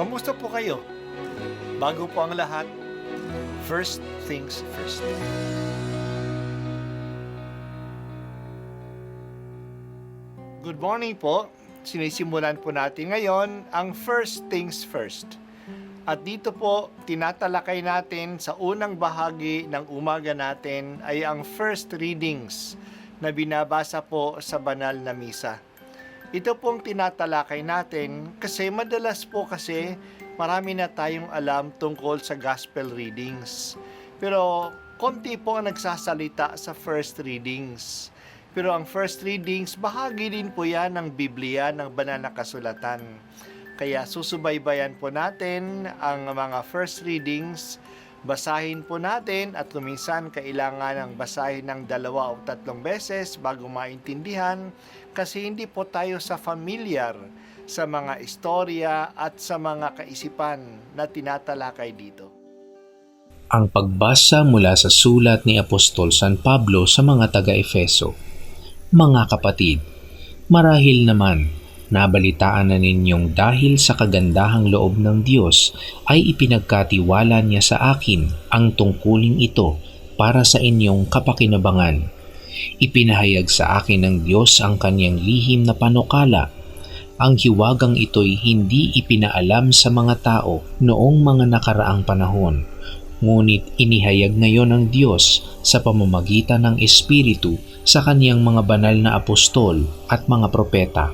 Kamusta po kayo? Bago po ang lahat, first things first. Good morning po. Sinisimulan po natin ngayon ang first things first. At dito po, tinatalakay natin sa unang bahagi ng umaga natin ay ang first readings na binabasa po sa banal na misa. Ito pong tinatalakay natin kasi madalas po kasi marami na tayong alam tungkol sa gospel readings. Pero konti po ang nagsasalita sa first readings. Pero ang first readings, bahagi din po yan ng Biblia, ng banal na kasulatan. Kaya susubaybayan po natin ang mga first readings, basahin po natin at luminsan kailangan ng basahin ng 2 o 3 beses bago maintindihan kasi hindi po tayo familiar sa mga istorya at sa mga kaisipan na tinatalakay dito. Ang pagbasa mula sa sulat ni Apostol San Pablo sa mga taga-Efeso. Mga kapatid, marahil naman, nabalitaan na ninyong dahil sa kagandahang loob ng Diyos ay ipinagkatiwala niya sa akin ang tungkuling ito para sa inyong kapakinabangan. Ipinahayag sa akin ng Diyos ang kanyang lihim na panukala. Ang hiwagang ito'y hindi ipinaalam sa mga tao noong mga nakaraang panahon, ngunit inihayag ngayon ng Diyos sa pamamagitan ng Espiritu sa kaniyang mga banal na apostol at mga propeta.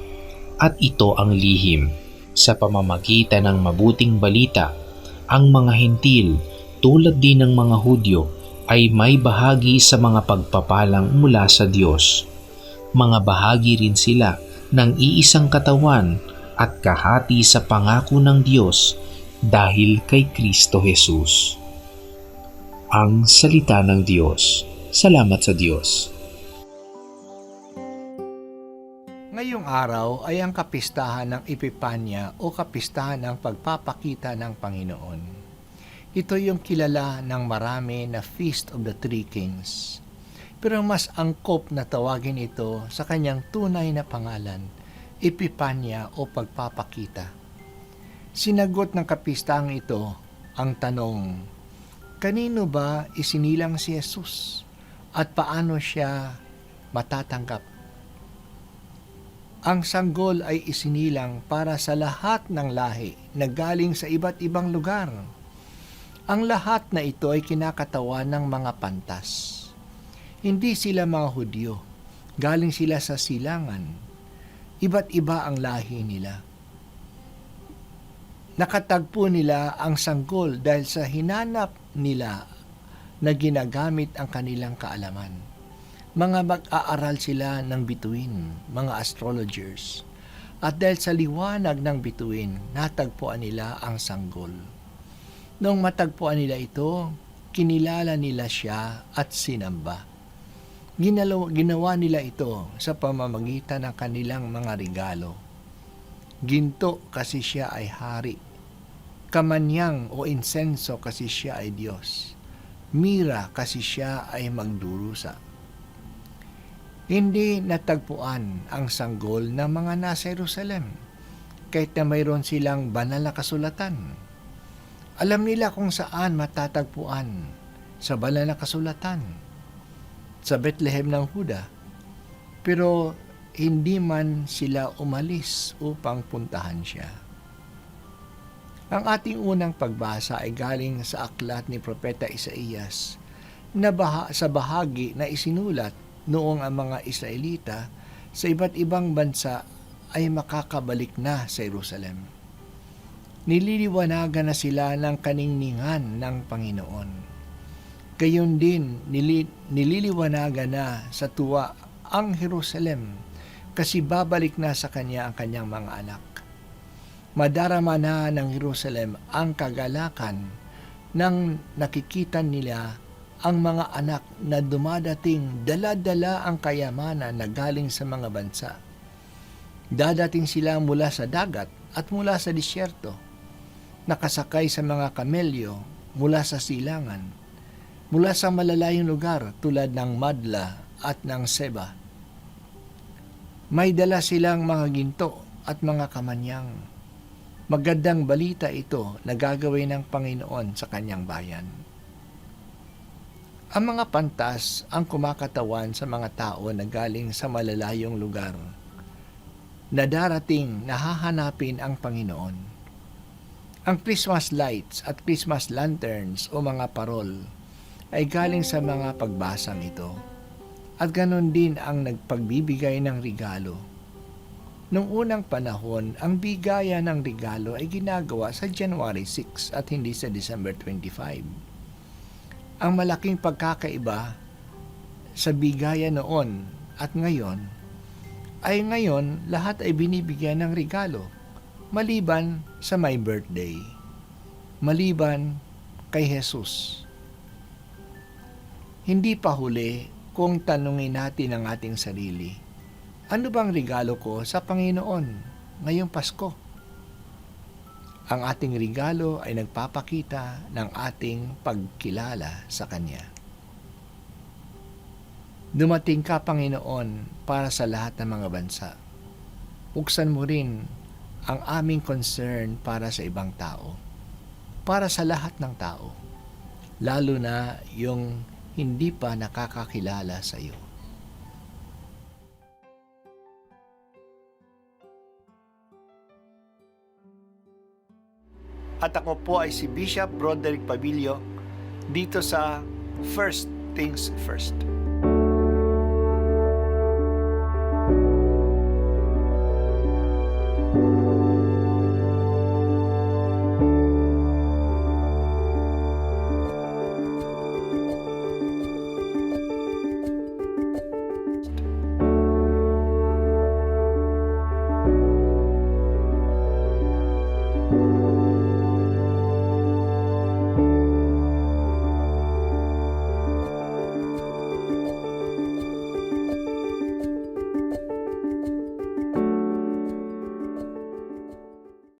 At ito ang lihim. Sa pamamagitan ng mabuting balita, ang mga Hentil, tulad din ng mga Hudyo, ay may bahagi sa mga pagpapalang mula sa Diyos. Mga bahagi rin sila ng iisang katawan at kahati sa pangako ng Diyos dahil kay Kristo Jesus. Ang salita ng Diyos. Salamat sa Diyos. Ngayong araw ay ang kapistahan ng Epipanya o kapistahan ng pagpapakita ng Panginoon. Ito yung kilala ng marami na Feast of the Three Kings. Pero mas angkop na tawagin ito sa kanyang tunay na pangalan, Epipanya o pagpapakita. Sinagot ng kapistahang ito ang tanong, kanino ba isinilang si Jesus at paano siya matatanggap? Ang sanggol ay isinilang para sa lahat ng lahi na galing sa iba't ibang lugar. Ang lahat na ito ay kinakatawan ng mga pantas. Hindi sila mga Hudyo, galing sila sa silangan. Iba't iba ang lahi nila. Nakatagpo nila ang sanggol dahil sa hinanap nila na ginagamit ang kanilang kaalaman. Mga mag-aaral sila ng bituin, mga astrologers. At dahil sa liwanag ng bituin, natagpuan nila ang sanggol. Noong matagpuan nila ito, kinilala nila siya at sinamba. Ginawa nila ito sa pamamagitan ng kanilang mga regalo. Ginto kasi siya ay hari. Kamanyang o insenso kasi siya ay Diyos. Mira kasi siya ay magdurusa. Hindi natagpuan ang sanggol ng mga nasa Jerusalem, kahit na mayroon silang banal na kasulatan. Alam nila kung saan matatagpuan sa banal na kasulatan, sa Bethlehem ng Huda, pero hindi man sila umalis upang puntahan siya. Ang ating unang pagbasa ay galing sa aklat ni Propeta Isaías na sa bahagi na isinulat noong ang mga Israelita sa iba't ibang bansa ay makakabalik na sa Jerusalem. Nililiwanagan na sila ng kaningningan ng Panginoon. Gayon din nililiwanagan na sa tuwa ang Jerusalem kasi babalik na sa kanya ang kanyang mga anak. Madarama na ng Jerusalem ang kagalakan nang nakikita nila ang mga anak na dumadating dala-dala ang kayamanan na galing sa mga bansa. Dadating sila mula sa dagat at mula sa disyerto, nakasakay sa mga kamelyo mula sa silangan, mula sa malalayong lugar tulad ng Madla at ng Seba. May dala silang mga ginto at mga kamanyang. Magandang balita ito na gagawin ng Panginoon sa kanyang bayan. Ang mga pantas ang kumakatawan sa mga tao na galing sa malalayong lugar na darating na hahanapin ang Panginoon. Ang Christmas lights at Christmas lanterns o mga parol ay galing sa mga pagbasang ito. At ganon din ang nagpagbibigay ng regalo. Noong unang panahon, ang bigayan ng regalo ay ginagawa sa January 6 at hindi sa December 25. Ang malaking pagkakaiba sa bigayan noon at ngayon ay ngayon lahat ay binibigyan ng regalo maliban sa my birthday, maliban kay Jesus. Hindi pa huli kung tanungin natin ang ating sarili, ano bang regalo ko sa Panginoon ngayong Pasko? Ang ating regalo ay nagpapakita ng ating pagkilala sa Kanya. Dumating ka, Panginoon, para sa lahat ng mga bansa. Buksan mo rin ang aming concern para sa ibang tao, para sa lahat ng tao, lalo na yung hindi pa nakakakilala sa iyo. At ako po ay si Bishop Broderick Pabilio dito sa First Things First.